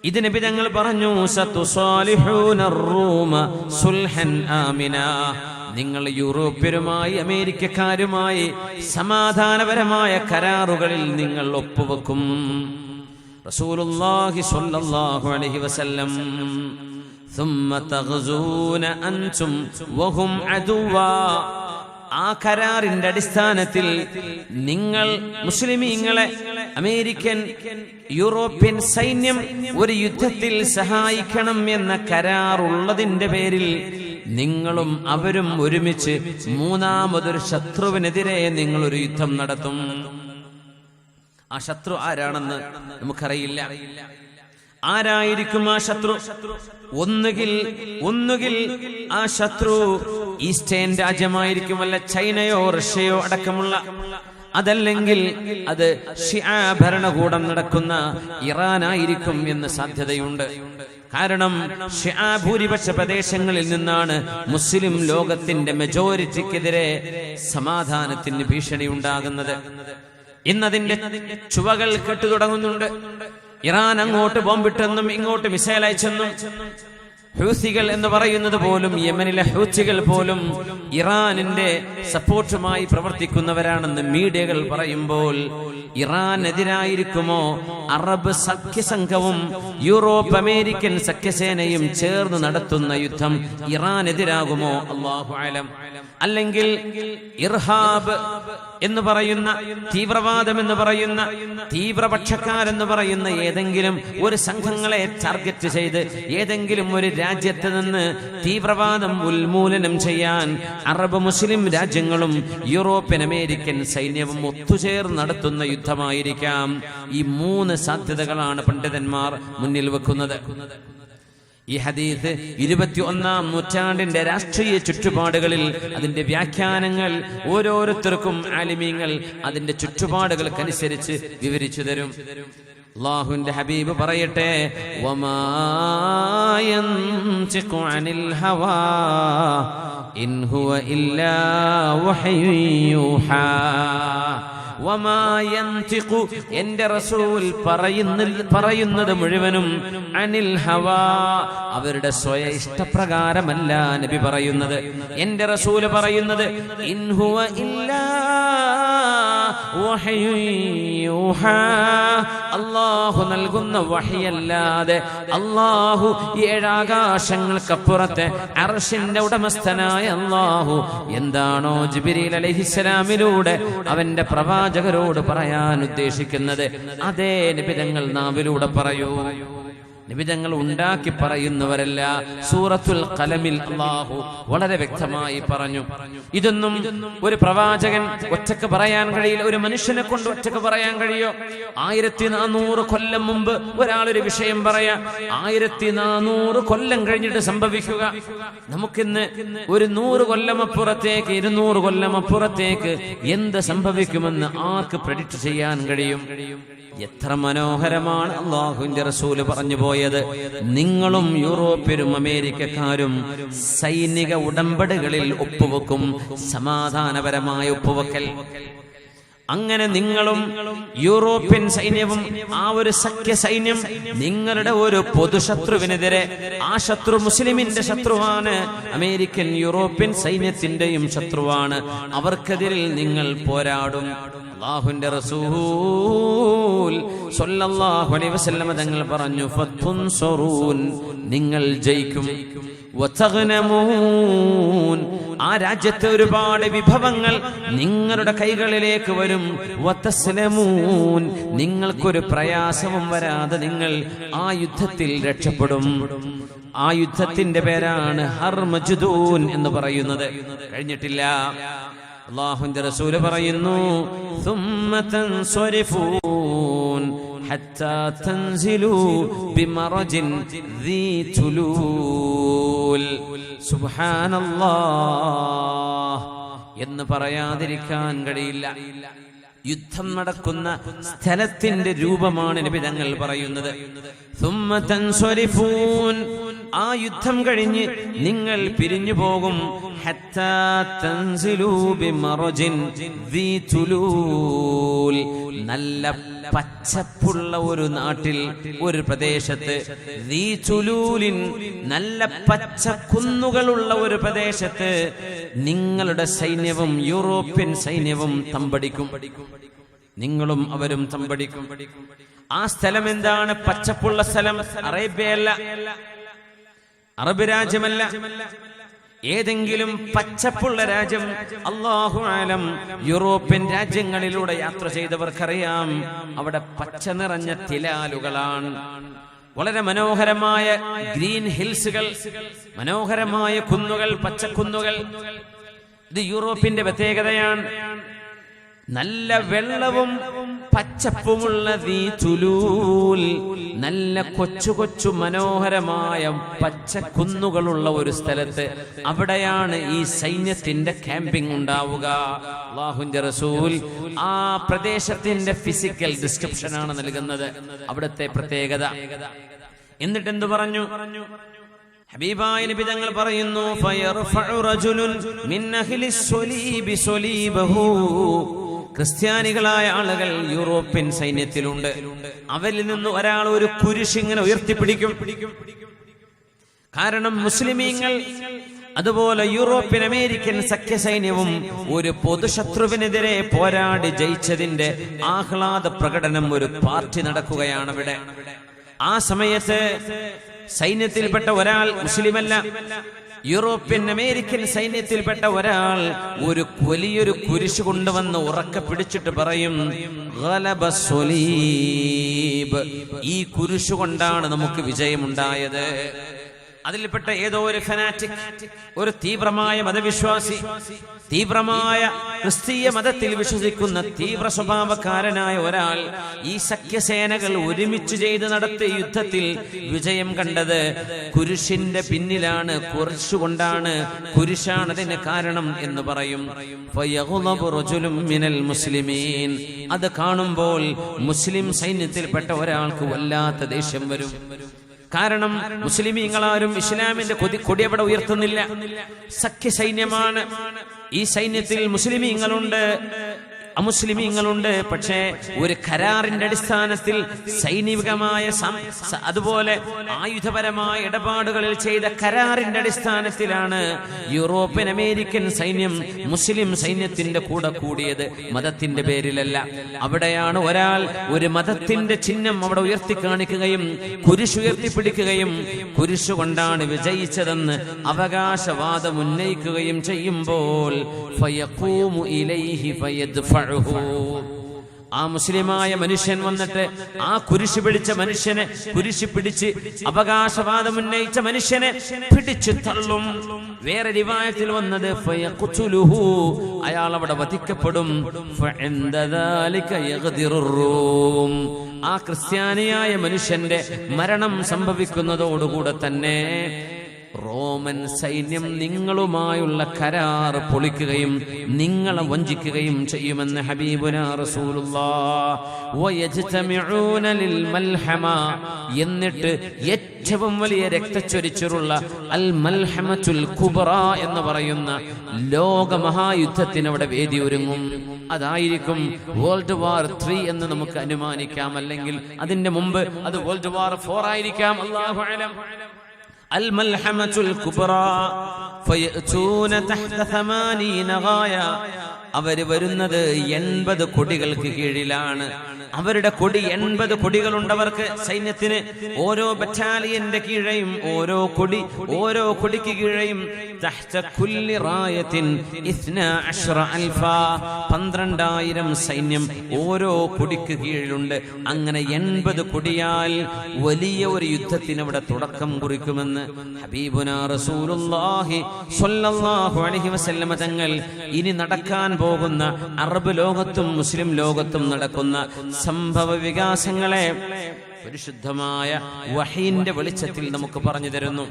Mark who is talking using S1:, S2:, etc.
S1: ഇത് നബി തങ്ങൾ പറഞ്ഞു, സതുസാലിഹൂനർ റൂമ സുൽഹൻ ആമിന, നിങ്ങൾ യൂറോപ്യരുമായി അമേരിക്കക്കാരുമായി സമാധാനപരമായ കരാറുകളിൽ നിങ്ങൾ ഒപ്പുവെക്കും. റസൂലുള്ളാഹി സ്വല്ലല്ലാഹു അലൈഹി വസല്ലം ثم تغزون أنتم وهم عدوا, ആ കരാറിന്റെ അടിസ്ഥാനത്തിൽ നിങ്ങൾ മുസ്ലിമീങ്ങളെ അമേരിക്കൻ യൂറോപ്യൻ സൈന്യം ഒരു യുദ്ധത്തിൽ സഹായിക്കണം എന്ന കരാറുള്ളതിന്റെ പേരിൽ നിങ്ങളും അവരും ഒരുമിച്ച് മൂന്നാമതൊരു ശത്രുവിനെതിരെ നിങ്ങൾ ഒരു യുദ്ധം നടത്തും. ആ ശത്രു ആരാണെന്ന് നമുക്കറിയില്ല. ആരായിരിക്കും ആ ശത്രു? ഒന്നുകിൽ ആ ശത്രു ഈസ്റ്റേൺ രാജ്യമായിരിക്കും, അല്ല ചൈനയോ റഷ്യയോ അടക്കമുള്ള, അതല്ലെങ്കിൽ അത് ഷിആ ഭരണകൂടം നടക്കുന്ന ഇറാനായിരിക്കും എന്ന് സാധ്യതയുണ്ട്. കാരണം ഷിആ ഭൂരിപക്ഷ പ്രദേശങ്ങളിൽ നിന്നാണ് മുസ്ലിം ലോകത്തിന്റെ മെജോറിറ്റിക്കെതിരെ സമാധാനത്തിന് ഭീഷണി ഉണ്ടാകുന്നത്. ഇന്നതിന്റെ ചുവകൾ കെട്ടു തുടങ്ങുന്നുണ്ട്. ഇറാൻ അങ്ങോട്ട് ബോംബിട്ടെന്നും ഇങ്ങോട്ട് മിസൈൽ അയച്ചെന്നും, ഹൂസികൾ എന്ന് പറയുന്നത് പോലും, യമനിലെ ഹൂസികൾ പോലും ഇറാനിന്റെ സപ്പോർട്ടുമായി പ്രവർത്തിക്കുന്നവരാണെന്ന് മീഡിയകൾ പറയുമ്പോൾ, ഇറാനെതിരായിരിക്കുമോ അറബ് സഖ്യസംഘവും യൂറോപ്പ് അമേരിക്കൻ സഖ്യസേനയും ചേർന്ന് നടത്തുന്ന യുദ്ധം ഇറാനെതിരാകുമോ? അല്ലാഹു അലം. അല്ലെങ്കിൽ ഇർഹാബ് എന്ന് പറയുന്ന, തീവ്രവാദം എന്ന് പറയുന്ന, തീവ്രപക്ഷക്കാരെന്ന് പറയുന്ന ഏതെങ്കിലും ഒരു സംഘങ്ങളെ ടാർഗറ്റ് ചെയ്ത് ഏതെങ്കിലും ഒരു രാജ്യത്ത് നിന്ന് തീവ്രവാദം ഉന്മൂലനം ചെയ്യാൻ അറബ് മുസ്ലിം രാജ്യങ്ങളും യൂറോപ്യൻ അമേരിക്കൻ സൈന്യവും ഒത്തുചേർന്ന് നടത്തുന്ന യുദ്ധമായിരിക്കാം. ഈ മൂന്ന് സാധ്യതകളാണ് പണ്ഡിതന്മാർ മുന്നിൽ വെക്കുന്നത്. ഈ ഹദീസ് 21-ാം നൂറ്റാണ്ടിന്റെ രാഷ്ട്രീയ ചുറ്റുപാടുകളിൽ അതിന്റെ വ്യാഖ്യാനങ്ങൾ ഓരോരുത്തർക്കും ആലിമീങ്ങൾ അതിന്റെ ചുറ്റുപാടുകൾക്കനുസരിച്ച് വിവരിച്ചു തരും. അല്ലാഹുവിന്റെ ഹബീബ് പറയട്ടെ, വമാ യൻതിഖു അനിൽ ഹവാ ഇൻ ഹുവ ഇല്ലാ വഹ്യു യൂഹാ. വമാ യൻതിഖു, എന്റെ റസൂൽ പറയുന്നത് മുഴുവനും അനിൽ ഹവാ, അവരുടെ സ്വയ ഇഷ്ടപ്രകാരമല്ല നബി പറയുന്നത്. എന്റെ റസൂൽ പറയുന്നത് ഇൻ ഹുവ ഇല്ലാ വഹ്യു യൂഹാ, അല്ലാഹു നൽകുന്ന വഹ്യല്ലാതെ, അല്ലാഹു ഏഴാകാശങ്ങൾക്കപ്പുറത്തെ അർശിന്റെ ഉടമസ്ഥനായ അല്ലാഹു എന്താണോ ജിബ്രീൽ അലൈഹിസ്സലാമിലൂടെ അവന്റെ പ്രവാചകരോട് പറയാൻ ഉദ്ദേശിക്കുന്നത് അതേ നബി തങ്ങൾ നാവിലൂടെ പറയൂ. നിബിധങ്ങൾ ഉണ്ടാക്കി പറയുന്നവരല്ല. സൂറത്തുൽ ഖലമിൽ അല്ലാഹു വളരെ വ്യക്തമായി പറഞ്ഞു. ഇതൊന്നും ഒരു പ്രവാചകൻ ഒറ്റക്ക് പറയാൻ കഴിയില്ല. ഒരു മനുഷ്യനെ കൊണ്ട് ഒറ്റക്ക് പറയാൻ കഴിയോ? 1400 കൊല്ലം മുമ്പ് ഒരാളൊരു വിഷയം പറയാ, 1400 കൊല്ലം കഴിഞ്ഞിട്ട് സംഭവിക്കുക. നമുക്കിന്ന് ഒരു 100 കൊല്ലം അപ്പുറത്തേക്ക്, 200 കൊല്ലം അപ്പുറത്തേക്ക് എന്ത് സംഭവിക്കുമെന്ന് ആർക്ക് പ്രെഡിക്റ്റ് ചെയ്യാൻ കഴിയും? എത്ര മനോഹരമാണ് അല്ലാഹുവിന്റെ റസൂല് പറഞ്ഞു പോയത്. നിങ്ങളും യൂറോപ്യരും അമേരിക്കക്കാരും സൈനിക ഉടമ്പടികളിൽ ഒപ്പുവെക്കും, സമാധാനപരമായ ഒപ്പുവെക്കൽ. അങ്ങനെ നിങ്ങളും യൂറോപ്യൻ സൈന്യവും ആ ഒരു സഖ്യ സൈന്യം നിങ്ങളുടെ ഒരു പൊതുശത്രുവിനെതിരെ, ആ ശത്രു മുസ്ലിമിന്റെ ശത്രുവാണ്, അമേരിക്കൻ യൂറോപ്യൻ സൈന്യത്തിന്റെയും ശത്രുവാണ്, അവർക്കെതിരിൽ നിങ്ങൾ പോരാടും. അല്ലാഹുവിന്റെ റസൂൽ സ്വല്ലല്ലാഹു അലൈഹി വസല്ലം തങ്ങൾ പറഞ്ഞു, ഫതുൻസറൂൻ, നിങ്ങൾ ജയിക്കും, വതഗ്നമൂൻ, ആ രാജ്യത്തെ ഒരുപാട് വിഭവങ്ങൾ നിങ്ങളുടെ കൈകളിലേക്ക് വരും, വതസ്ലമൂൻ, നിങ്ങൾക്കൊരു പ്രയാസവും വരാതെ നിങ്ങൾ ആ യുദ്ധത്തിൽ രക്ഷപ്പെടും. ആ യുദ്ധത്തിന്റെ പേരാണ് ഹർമജ്ദൂൻ എന്ന് പറയുന്നത്. കഴിഞ്ഞിട്ടില്ല. അല്ലാഹുവിന്റെ റസൂൽ പറയുന്നു, ثم تنصرفون حتى تنزلوا بمرج ذي تلول. സുബ്ഹാനല്ലാഹ് എന്ന് പറയാതിരിക്കാൻ കഴിയില്ല. യുദ്ധം നടക്കുന്ന സ്ഥലത്തിന്റെ രൂപമാണ് നബി തങ്ങൾ പറയുന്നത്. ثم تنصرفون, ആ യുദ്ധം കഴിഞ്ഞ് നിങ്ങൾ പിരിഞ്ഞു പോകും. حتى تنزلوا بمرج ذي تلول, നല്ല പച്ചപ്പുള്ള ഒരു നാട്ടിൽ, ഒരു പ്രദേശത്ത്, നല്ല പച്ച കുന്നുകളുള്ള ഒരു പ്രദേശത്ത് നിങ്ങളുടെ സൈന്യവും യൂറോപ്യൻ സൈന്യവും തമ്പടിക്കും. നിങ്ങളും അവരും തമ്പടിക്കും. ആ സ്ഥലം എന്താണ്? പച്ചപ്പുള്ള സ്ഥലം. അറേബ്യയല്ല, അറബ് രാജ്യമല്ല, ഏതെങ്കിലും പച്ചപ്പുള്ള രാജ്യം. അല്ലാഹു ആലം. യൂറോപ്യൻ രാജ്യങ്ങളിലൂടെ യാത്ര ചെയ്തവർക്കറിയാം, അവിടെ പച്ച നിറഞ്ഞ തിലാലുകളാണ്. വളരെ മനോഹരമായ ഗ്രീൻ ഹിൽസുകൾ, മനോഹരമായ കുന്നുകൾ, പച്ചക്കുന്നുകൾ. ഇത് യൂറോപ്പിന്റെ പ്രത്യേകതയാണ്. നല്ല വെള്ളവും പച്ചപ്പുമുള്ള നല്ല കൊച്ചു കൊച്ചു മനോഹരമായ പച്ചക്കുന്നുകളുള്ള ഒരു സ്ഥലത്ത്, അവിടെയാണ് ഈ സൈന്യത്തിന്റെ ക്യാമ്പിംഗ് ഉണ്ടാവുക. അല്ലാഹുവിന്റെ റസൂൽ ആ പ്രദേശത്തിന്റെ ഫിസിക്കൽ ഡിസ്ക്രിപ്ഷൻ ആണ് നൽകുന്നത്, അവിടുത്തെ പ്രത്യേകത. എന്നിട്ട് എന്തു പറഞ്ഞു? ഹബീബായ നബി തങ്ങൾ പറയുന്നു, ഫയർഫഉ റജുലുൻ മിൻ അഹ്ലിസ് സ്വലീബി സ്വലീബഹു. ക്രിസ്ത്യാനികളായ ആളുകൾ യൂറോപ്യൻ സൈന്യത്തിലുണ്ട്. അവരിൽ നിന്ന് ഒരാൾ ഒരു കുരിശ് ഇങ്ങനെ ഉയർത്തിപ്പിടിക്കും. കാരണം മുസ്ലിമീങ്ങൾ അതുപോലെ യൂറോപ്യൻ അമേരിക്കൻ സഖ്യസൈന്യവും ഒരു പൊതുശത്രുവിനെതിരെ പോരാടി ജയിച്ചതിന്റെ ആഹ്ലാദ പ്രകടനം, ഒരു പാർട്ടി നടക്കുകയാണ് അവിടെ. ആ സമയത്ത് സൈന്യത്തിൽപ്പെട്ട ഒരാൾ, മുസ്ലിമല്ല, യൂറോപ്യൻ അമേരിക്കൻ സൈന്യത്തിൽപ്പെട്ട ഒരാൾ ഒരു വലിയൊരു കുരിശ് കൊണ്ടുവന്ന് ഉറക്കെ പിടിച്ചിട്ട് പറയും, ഗലബ സ്വലീബ്. ഈ കുരിശ് കൊണ്ടാണ് നമുക്ക് വിജയമുണ്ടായത്. അതിൽപ്പെട്ട ഏതോ ഒരു ഫനാറ്റിക്, ഒരു തീവ്രമായ മതവിശ്വാസി, തീവ്രമായ ക്രിസ്തീയ മതത്തിൽ വിശ്വസിക്കുന്ന തീവ്ര സ്വഭാവക്കാരനായ ഒരാൾ ഈ സഖ്യസേനകൾ ഒരുമിച്ച് ചെയ്ത് നടത്തിയ യുദ്ധത്തിൽ വിജയം കണ്ടത് കുരിശിന്റെ പിന്നിലാണ്, കുരിശുകൊണ്ടാണ്, കുരിശാണ് അതിന് കാരണം എന്ന് പറയും. അത് കാണുമ്പോൾ മുസ്ലിം സൈന്യത്തിൽപ്പെട്ട ഒരാൾക്ക് വല്ലാത്ത ദേഷ്യം വരും. കാരണം മുസ്ലിമീങ്ങളാരും ഇസ്ലാമിന്റെ കൊടി അവിടെ ഉയർത്തുന്നില്ല. സഖ്യ സൈന്യമാണ്. ഈ സൈന്യത്തിൽ മുസ്ലിമീങ്ങളുണ്ട്, അമുസ്ലിമീങ്ങളുണ്ട്. പക്ഷേ ഒരു കരാറിന്റെ അടിസ്ഥാനത്തിൽ സൈനികമായ അതുപോലെ ആയുധപരമായ ഇടപാടുകളിൽ ചെയ്ത കരാറിന്റെ അടിസ്ഥാനത്തിലാണ് യൂറോപ്യൻ അമേരിക്കൻ സൈന്യം മുസ്ലിം സൈന്യത്തിന്റെ കൂടെ കൂടിയത്, മതത്തിന്റെ പേരിലല്ല. അവിടെയാണ് ഒരാൾ ഒരു മതത്തിന്റെ ചിഹ്നം അവിടെ ഉയർത്തി കാണിക്കുകയും കുരിശ് ഉയർത്തിപ്പിടിക്കുകയും കുരിശു കൊണ്ടാണ് വിജയിച്ചതെന്ന് അവകാശവാദം ഉന്നയിക്കുകയും ചെയ്യുമ്പോൾ ഫയഖൂമു ഇലൈഹി ഫയദ്ഫഉഹു. ആ മുസ്ലിമായ മനുഷ്യൻ വന്നിട്ട് ആ കുരിശ് പിടിച്ച മനുഷ്യനെ, കുരിശ് പിടിച്ച് അവകാശവാദം ഉന്നയിച്ച മനുഷ്യനെ പിടിച്ചു തള്ളും. വേറെ റിവായത്തിൽ വന്നത് ഫയഖ്തുലുഹു, അയാൾ അവിടെ വധിക്കപ്പെടും. ഫഇൻദ ദാലിക യഗ്ദിറുർ റൂം. ആ ക്രിസ്ത്യാനിയായ മനുഷ്യന്റെ മരണം സംഭവിക്കുന്നതോടുകൂടെ തന്നെ റോമൻ സൈന്യം നിങ്ങളുമായുള്ള കരാർ പൊളിക്കുകയും നിങ്ങളെ വഞ്ചിക്കുകയും ചെയ്യുമെന്ന് ഹബീബുനാ റസൂലുള്ളാഹ്. വയജ്തമിഊന ലിൽ മൽഹമ, എന്നിട്ട് ഏറ്റവും വലിയ രക്തച്ചൊരിച്ചിലുള്ള അൽ മൽഹമത്തുൽ കുബ്ര എന്ന് പറയുന്ന ലോക മഹായുദ്ധത്തിന് അവിടെ വേദി ഒരുങ്ങും. അതായിരിക്കും വേൾഡ് വാർ 3 എന്ന് നമുക്ക് അനുമാനിക്കാം, അല്ലെങ്കിൽ അതിന്റെ മുമ്പ് അത് വേൾഡ് വാർ 4 ആയിരിക്കാം. അല്ലാഹു അലം. الملحمة الكبرى فيأتون تحت 80 غاية. അവര് വരുന്നത് 80 കൊടികൾക്ക് കീഴിലാണ്. അവരുടെ കൊടി 80 കൊടികളുണ്ടവർക്ക് സൈന്യത്തിന്. ഓരോ ബറ്റാലിയന്റെ കീഴെയും ഓരോ കൊടിക്ക് കീഴെയും തഹ്ത കുല്ലി റായത്തിൻ 12,000 സൈന്യം ഓരോ കൊടിക്ക് കീഴിലുണ്ട്. അങ്ങനെ 80 കൊടിയാൽ വലിയ ഒരു യുദ്ധത്തിന് അവിടെ തുടക്കം കുറിക്കുമെന്ന് ഹബീബുനാ റസൂലുള്ളാഹി സ്വല്ലല്ലാഹു അലൈഹി വസല്ലമ തങ്ങൾ ഇനി നടക്കാൻ പോകുന്ന അറബ് ലോകത്തും മുസ്ലിം ലോകത്തും നടക്കുന്ന സംഭവ വികാസങ്ങളെ പരിശുദ്ധമായ വഹീന്റെ വെളിച്ചത്തിൽ നമുക്ക് പറഞ്ഞു തരുന്നു.